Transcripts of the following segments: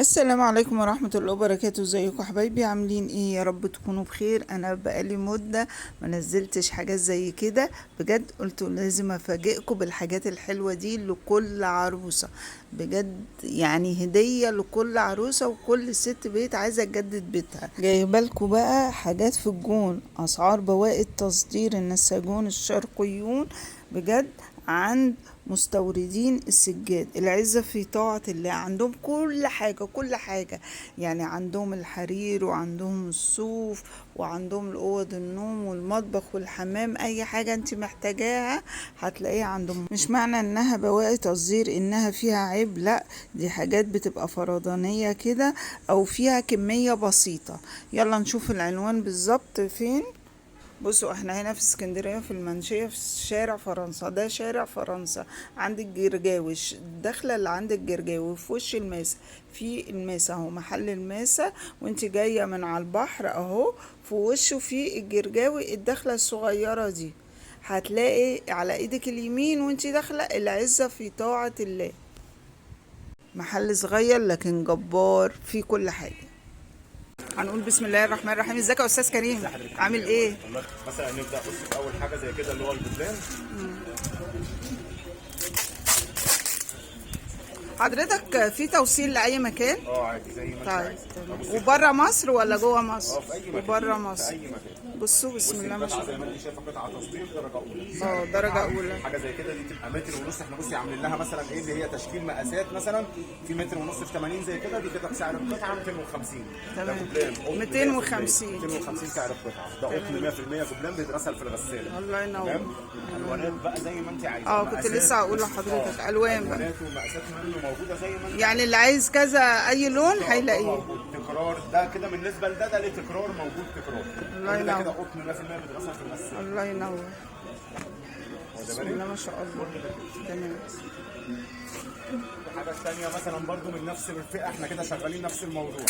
السلام عليكم ورحمة الله وبركاته. ازيكم حبايبي؟ عاملين ايه؟ يا رب تكونوا بخير. انا بقالي مدة ما نزلتش حاجات زي كده، بجد قلت لازم افاجئكم بالحاجات الحلوة دي لكل عروسة، بجد يعني هدية لكل عروسة وكل ست بيت عايزة تجدد بيتها. جايبالكم بقى حاجات في الجون، اسعار بواقي التصدير النساجون الشرقيون، بجد عند مستوردين السجاد. العزة في طاعة الله، عندهم كل حاجة كل حاجة، يعني عندهم الحرير وعندهم الصوف وعندهم الأوض النوم والمطبخ والحمام، أي حاجة انت محتاجاها هتلاقيها عندهم. مش معنى انها بواقي تصدير انها فيها عيب، لا، دي حاجات بتبقى فردانية كده او فيها كمية بسيطة. يلا نشوف العنوان بالظبط فين. بصوا احنا هنا في اسكندرية في المنشية في شارع فرنسا، ده شارع فرنسا عند الجرجاوي، الدخلة اللي عند الجرجاوي في وش الماسة، في الماسة اهو محل الماسة، وانت جاية من على البحر اهو في وشه في الجرجاوي، الدخلة الصغيرة دي هتلاقي على ايدك اليمين وانت داخلة العزة في طاعة الله. محل صغير لكن جبار في كل حاجة. هنقول بسم الله الرحمن الرحيم. ازيك يا استاذ كريم؟ عامل ايه؟ والله مثلا نبدا بص في اول حاجه زي كده اللي هو البلان. حضرتك في توصيل لأي مكان؟ عادي زي ما انت طيب عايز. تمام. بص وبره مصر ولا جوه مصر؟ في اي مكان، وبره في مصر. اي مكان. بصوا بسم الله ما شاء القطعه زي ما الله. انت شايفه قطعه تصدير درجه اولى. درجة أولى. حاجه زي كده دي تبقى متر ونص. احنا بصي عاملين لها مثلا ايه اللي هي تشكيل مقاسات، مثلا في متر ونص في 80 زي كده، دي كده بسعر القطعه 250. تمام. ده جبلان 250. 250 سعر القطعه. ده قطن 100% جبلان بيتغسل في الغساله. الله ينور. تمام. الوانات بقى زي ما انت عايزه. كنت لسه هقول لحضرتك ألوان بقى. الوانات ومقاسات منه موجوده زي ما انت. يعني اللي عايز كذا أي لون هيلاقيه. موجود تكرار، ده كده بالنسبه لده، ده ليه تكرار موجود تكرار. الله كل ده ينور. كده قطن 100% بيتغسل في الغساله. الله ينور. بسم الله ما شاء الله. تمام. الحاجه الثانيه مثلا برضو من نفس الفئه، احنا كده شغالين نفس الموضوع.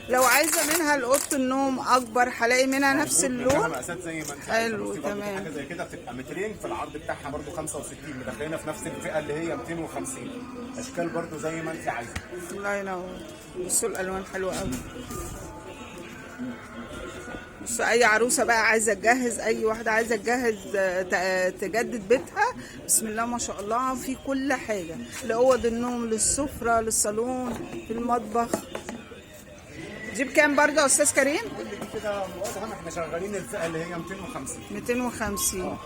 لو عايزة منها الأوضة النوم أكبر هلاقي منها نفس منها اللون. مقاسات زي ما انت حلو، بصي برضو في تمام. حاجه زي كده بتبقى مترين، في العرض بتاعها برضو 65، مدخلينا في نفس الفئه اللي هي 250. اشكال برضو زي ما انت عايزه. الله ينور. بصوا الألوان حلوة أوي. بص، اي عروسه بقى عايزه تجهز، اي واحده عايزه تجهز تجدد بيتها، بسم الله ما شاء الله في كل حاجه، لاوض النوم للسفره للصالون في المطبخ. دي بكام برضه يا استاذ كريم؟ دي كده مقدم، احنا شغالين الفئه اللي هي 250. 250.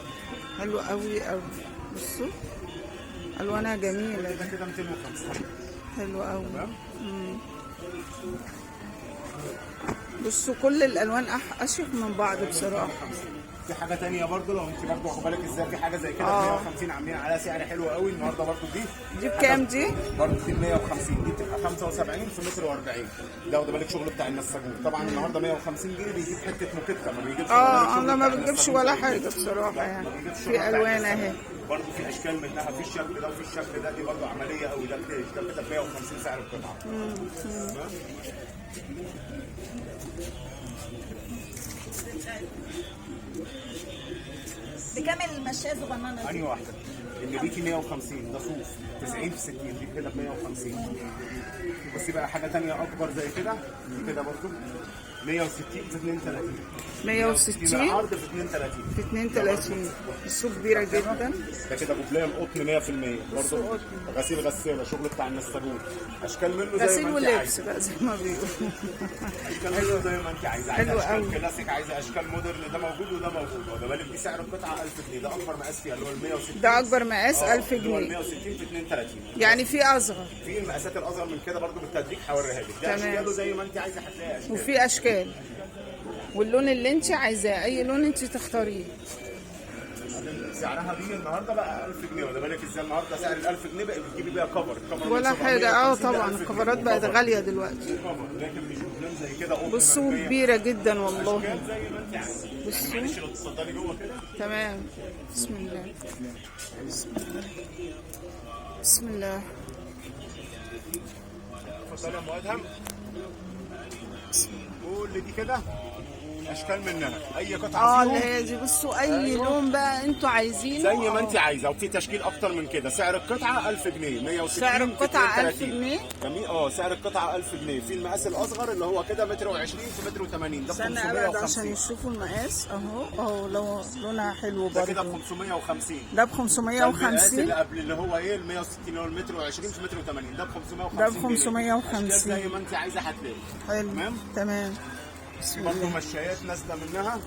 حلو قوي قوي. بصوا الوانها جميله ده دي. كده 250. حلو قوي. تمام. بصوا كل الالوان اشيك من بعض بصراحه. في حاجه تانية برضو لو انت برضو واخد بالك ازاي، في حاجه زي كده 150 عاملين عليها سعر حلو قوي النهارده برضو. دي بكام دي؟ برضو دي 150، دي بتبقى 75 في متر و40. ده واخد بالك شغل بتاع النساجون. طبعا النهارده 150 جنيه بيجيب حته موكيتا، ما بيجيبش. انا ما بتجيبش ولا حاجه بصراحه، يعني في الوان اهي. برضه في اشكال منها، في الشكل ده وفي الشكل ده، دي برضه عمليه قوي. ده كده ب 150 سعر القطعه. بكامل المشاة صغننة دي؟ انهي واحده؟ اللي بيكي 150 ده صوف 90 في 60، دي كده ب 150. بس بقى حاجه ثانيه اكبر زي كده، دي كده برضه 160 في 32. 160 العرض في 32. في 32. السوق كبيره جدا. ده كده جبلان قطن 100% برضه. غسيل غساله، شغل بتاع النساجون. اشكال منه زي غسيل ما انت ولبس عايزه. بقى زي ما بيقولوا. اشكال منه زي ما انت عايزه. عايزه حلو اشكال قوي. كلاسيك، عايزه اشكال مودرن، ده موجود وده موجود. واخد بالك دي سعر القطعه 1000 جنيه. ده اكبر مقاس فيها اللي هو ال 160. ده اكبر مقاس 1000 اللي هو ال جنيه. 160 في 32. يعني في اصغر في المقاسات الاصغر من كده برضه بالتدريج هوريها لك. ده تمام. اشكاله زي ما انت عايزه هتلاقي اشكال. وفي اشكال، واللون اللي انت عايزاه اي لون انت تختاريه. سعرها دي النهارده بقى 1000 جنيه. واخد بالك ازاي النهارده سعر ال 1000 جنيه بقى بتجيبي بيها كفر. الكفر من ولا حاجه. 750 ل طبعا 1000 جنيه. الكفرات بقت وكفر. غاليه دلوقتي. كفر لكن مش جبلان زي كده قطن بصوا مرمية. كبيره جدا والله. اشكال زي ما انت عايزه. بصوا. معلش لو تفضلي جوه كده. تمام. بسم الله. بسم الله. بسم الله. اتفضلي يا ام ادهم. كل دي كده اشكال منها اي قطعه اللي فيهم هي دي. بصوا اي لون بقى انتوا عايزينه. زي ما انت عايزه، وفي تشكيل اكتر من كده. سعر القطعه 1000 جنيه، 160 سعر القطعة 1000 32. جنيه. جميل. سعر القطعه 1000 جنيه. في المقاس الاصغر اللي هو كده متر و20 في متر و80، ده ب استنى ابعد عشان 550. يشوفوا المقاس اهو لو لونها حلو ده كده ب برضه. 550. ده ب ده المقاس 550. اللي قبل اللي هو ايه ال 160 اللي هو المتر و20 في متر و80، ده ب 550. ده ب 550. أشكال زي ما انت عايزه هتلاقي. حلو تمام. تمام. بسم برضه الله. مشايات نازله منها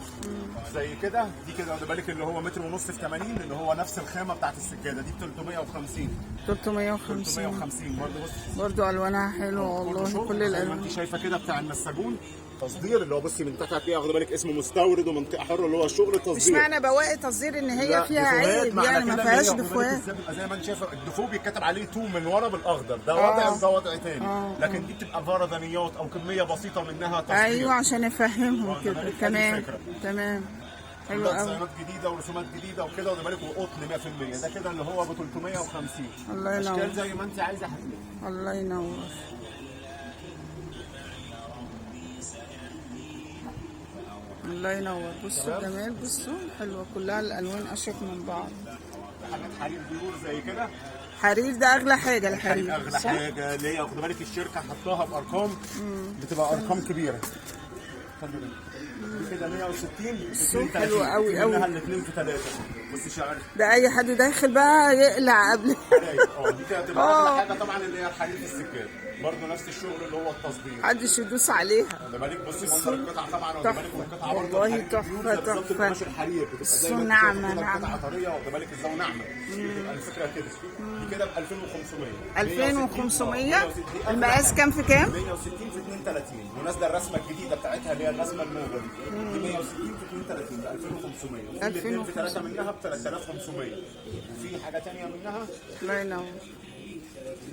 زي كده. دي كده واخد بالك اللي هو متر ونص في 80 اللي هو نفس الخامه بتاعت السجاده، دي ب 350. 350 350 برضه. بص برضو الوانها حلوه والله، كل زي ما الالوان. انت شايفه كده بتاع النساجون تصدير، اللي هو بصي من تحت هتلاقي واخد بالك اسمه مستورد ومنطقه حره اللي هو الشغل مش تصدير. معنى بواقي تصدير ان هي لا، فيها دفوهات عيب معنى يعني، كده ما إن هي فيهاش واخد بالك دفوهات. ازاي بيبقى زي ما انت شايفه الدفو بيتكتب عليه تو من ورا بالاخضر، ده وضع وده وضع تاني. لكن دي بتبقى فردانيات او كميه بسيطه منها تصدير. ايوه عشان افهمهم واخد كده. بالك؟ تمام أدي فكرة. تمام. حلو كلها قوي. ديزاينات جديده ورسومات جديده وكده واخد بالك، وقطن 100%. ده كده اللي هو ب 350. الله ينور. اشكال زي ما انت عايزه هتلاقي. الله ينور. الله ينور. بصوا الجمال، بصوا حلوه كلها الالوان اشيك من بعض. حاجات حرير بيور زي كده. حرير ده اغلى حاجه الحرير، اغلى صح؟ حاجه اللي هي واخد بالك الشركه حطاها بارقام، بتبقى ارقام كبيره. خلي بالك. دي كده 160. بصوا حلوه قوي قوي. منها الاثنين في 3. بصي شعر ده اي حد داخل بقى يقلع قبل. دي كده تبقى اغلى حاجه طبعا اللي هي الحرير في السجاد، برضه نفس الشغل اللي هو التصدير. محدش يدوس عليها. خلي بالك بصي منظر القطعه طبعا واخد بالك، والقطعه برضه والله الحرير تحفة، بيور زي بالظبط تحفة. القماش الحرير، بتبقى زي ما انت ناعمة، شايفة كده ناعمة. القطعه طريه واخد بالك ازاي وناعمه. بتبقى الفكره كده. دي كده ب 2500. 2500. المقاس كام في كام؟ 160 في 32 ونازله الرسمه الجديده بتاعتها اللي هي الرسمه الموجه دي 160 في 32 ب 2500. وفي الاثنين في 3 منها ب 3500. وفي حاجه ثانيه منها الله ينور.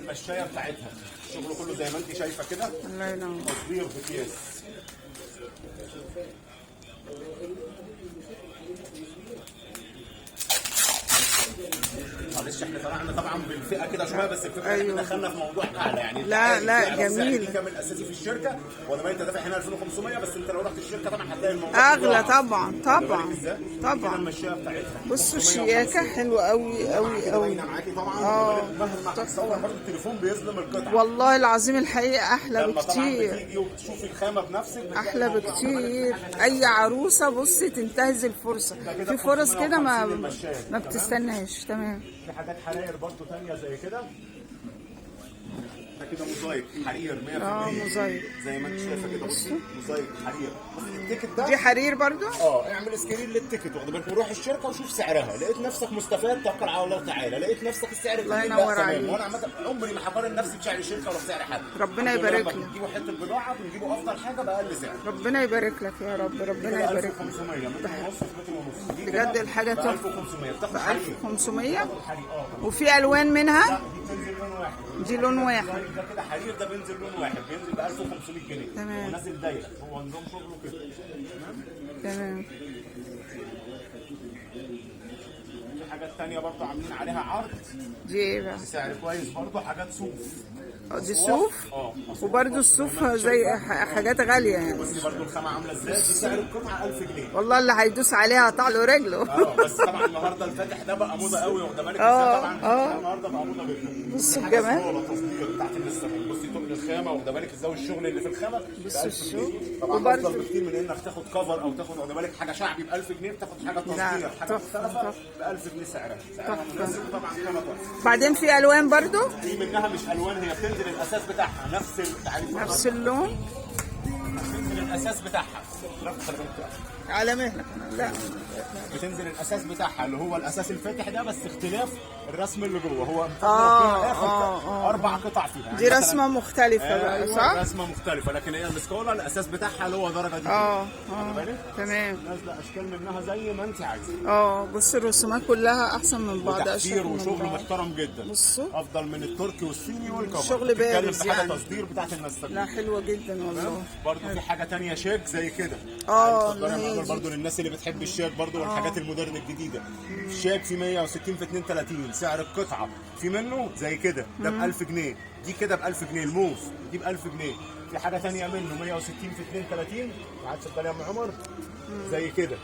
المشايه بتاعتها الشغل كله زي ما انت شايفه كده الله ينور. تصدير بكياس. معلش احنا طلعنا طبعا بالفئه كده شويه، بس الفكره أيوة. احنا دخلنا في موضوع اعلى يعني. لا، جميل. دي كامل اساسي في الشركه، ولا ما انت دافع هنا 2500 بس انت لو رحت الشركه طبعا هتلاقي الموضوع اغلى طبعا طبعا كده طبعا. المشايه بتاعتها بصوا الشياكه حلوه قوي قوي قوي. باينه معاكي طبعا. مهما هتصور برضه التليفون بيظلم القطعه. والله العظيم الحقيقه احلى لما طبعا بكتير. بتيجي وبتشوفي الخامه بنفسك بتلاقي احلى الموضوع بكتير. اي عروسه بصي تنتهز الفرصه، في فرص كده ما بتستناش. تمام. في حاجات حراير برضه ثانيه زي كده. ده كده موزايك حرير 100%. موزايك. زي ما انت شايفه كده بصي موزايك حرير. بصي التيكت ده دي حرير برضو. اعمل سكرين للتيكت واخد بالك، وروح الشركه وشوف سعرها. لقيت نفسك مستفاد توكل على الله تعالى، لقيت نفسك السعر الله الجديد ينور لا عليك. تمام. وانا عامه عمري ما هقارن نفسي بسعر الشركه ولا بسعر حد. ربنا الحمد لله يبارك لما لك. بنجيبوا حته بضاعه بنجيبوا افضل حاجه باقل سعر. ربنا يبارك لك يا رب، ربنا يبارك لك. 1500 متر ونص في متر ونص. دي بجد كده الحاجه ب تحفه. 1500 بتاخد ب حرير. 1500. حرير وفي الوان منها. دي بتنزل لون واحد. دي لون واحد. ده كده حرير، ده بينزل لون واحد بينزل ب 1500 جنيه. تمام. ونازل دايره، هو نظام شغله كده. تمام. في حاجات تانية برضه عاملين عليها عرض دي ايه بقى؟ بسعر كويس برضه، حاجات صوف. دي صوف. وبرده الصوف زي حاجات غاليه يعني. بصي برضه الخامة عاملة ازاي. دي سعر القطعة 1000 جنيه. والله اللي هيدوس عليها هطع له رجله. بس طبعا النهارده الفاتح ده بقى موضه قوي واخده بالك ازاي. طبعا النهارده بقى موضه جدا. بصوا الجمال. التصدير بتاعت النساجين. بصي تقل الخامه واخده بالك ازاي، والشغل اللي في الخامه بصوا الشغل. طبعا وبرضه افضل بكتير من انك تاخد كفر او تاخد واخده بالك حاجه شعبي ب 1000 جنيه، بتاخد حاجه تصدير حاجه مختلفه ب 1000 جنيه سعرها مناسب. طبعا خامه تحفه. بعدين في الوان برضو. في منها مش الوان، هي بتنزل الاساس بتاعها نفس التعريف، نفس اللون. بتنزل الاساس بتاعها على مهلك. لا بتنزل الاساس بتاعها اللي هو الاساس الفاتح ده، بس اختلاف الرسم اللي جوه. هو اربع قطع فيها يعني. دي رسمه مختلفه بقى صح؟ رسمه مختلفه، لكن هي السكولا الاساس بتاعها اللي هو درجه دي. تمام. نازله اشكال منها زي ما انت عايزه. بص الرسومات كلها احسن من بعض. تحفير وشغل محترم جدا. بصوا افضل من التركي والصيني والكفر. شغل بارز يعني يعني. تصدير بتاعت النساجين. لا حلوه جدا والله. برضه وفي حاجه تانية شيك زي كده. اللي اتفضلي يا هي معمر دي. برضو للناس اللي بتحب الشيك برضو والحاجات المودرن الجديده. الشيك في 160 في 32 سعر القطعه، في منه زي كده ده ب 1000 جنيه، دي كده ب 1000 جنيه، الموف دي ب 1000 جنيه. في حاجه تانية منه 160 في 32 تعال اتفضلي يا ام عمر زي كده،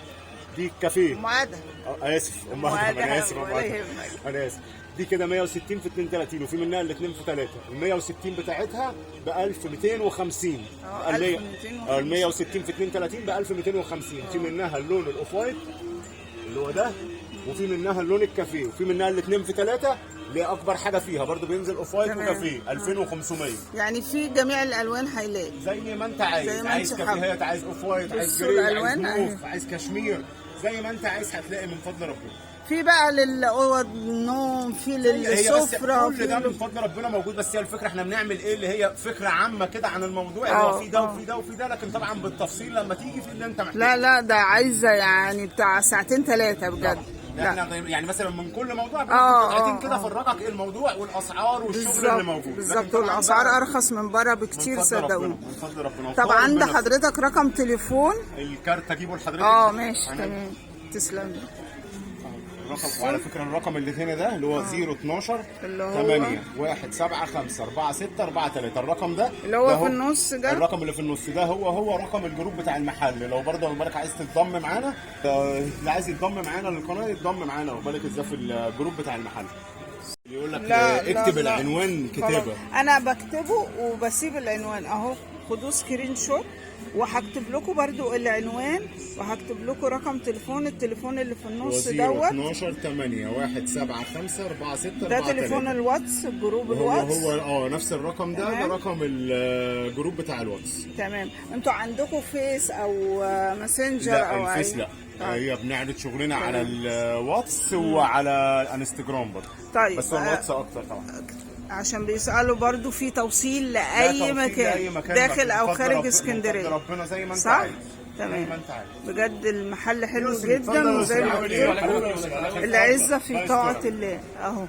دي الكافيه. معادة. اسف ام ادهم، انا اسف ولا يهمك. انا اسف. دي كده 160 في 32 وفي منها الاثنين في 3. ال 160 بتاعتها ب 1250. ال 160 في 32 ب 1250. في منها اللون الاوف وايت اللي هو ده، وفي منها اللون الكافيه، وفي منها الاثنين في 3 اللي هي اكبر حاجه فيها برضو بينزل اوف وايت وكافيه 2500. يعني في جميع الالوان هيلاقي زي ما انت عايز، عايز كافيهات، عايز اوف وايت، عايز بصوا جري، عايز الألوان موف، عايز كشمير، زي ما انت عايز هتلاقي من فضل ربنا. في بقى للاوض النوم، في هي للسفره، بس كل ده من فضل ربنا موجود. بس هي الفكره احنا بنعمل ايه اللي هي فكره عامه كده عن الموضوع اللي هو في ده وفي ده وفي ده، لكن طبعا بالتفصيل لما تيجي في اللي انت محتاجه. لا ده عايزه يعني بتاع ساعتين 3 بجد. احنا يعني مثلا من كل موضوع قاعدين كده افرجك ايه الموضوع والاسعار والشغل اللي موجود بالظبط. والاسعار ارخص من بره بكتير صدقوني. من فضل ربنا. طب عند حضرتك رقم تليفون؟ الكارت اجيبه لحضرتك. ماشي تمام، تسلم. الرقم، وعلى فكره الرقم اللي هنا ده اللي هو 012 اللي هو 8 175 46 43. الرقم ده اللي هو في النص ده، الرقم اللي في النص ده هو رقم الجروب بتاع المحل. لو برضه بالك عايز تتضم معانا، اللي عايز يتضم معانا للقناه يتضم معانا، وبالك ازاي في الجروب بتاع المحل. يقول لك اكتب العنوان كتابه. انا بكتبه وبسيب العنوان اهو، خدوه سكرين شوت، وهكتب لكم برضو العنوان، وهكتب لكم رقم التليفون اللي في النص دوت 012 8 175 46 ده تليفون الواتس، جروب الواتس. هو نفس الرقم ده رقم الجروب بتاع الواتس. تمام. انتوا عندكم فيس او ماسنجر لا او الفيس لا. هي بنعرض شغلنا على الواتس وعلى انستجرام برضه. طيب بس هو الواتس اكتر طبعا، عشان بيسألوا برضو في توصيل لأي مكان داخل أو خارج اسكندرية. ربنا زي ما انت صح؟ عايز. تمام. بجد المحل حلو جدا، وزي ما قلت العزة في طاعة الله اهو.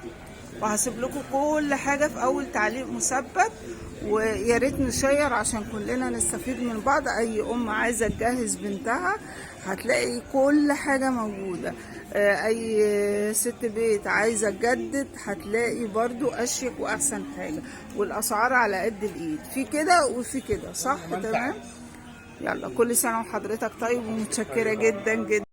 وهسيب لكم كل حاجة في أول تعليق مثبت، ويا ريت نشير عشان كلنا نستفيد من بعض. أي أم عايزة تجهز بنتها هتلاقي كل حاجة موجودة. أي ست بيت عايزة تجدد هتلاقي برضو أشيك وأحسن حاجة، والأسعار على قد الإيد، في كده وفي كده. صح؟ تمام. يلا كل سنة وحضرتك طيب، ومتشكرة جدا جدا.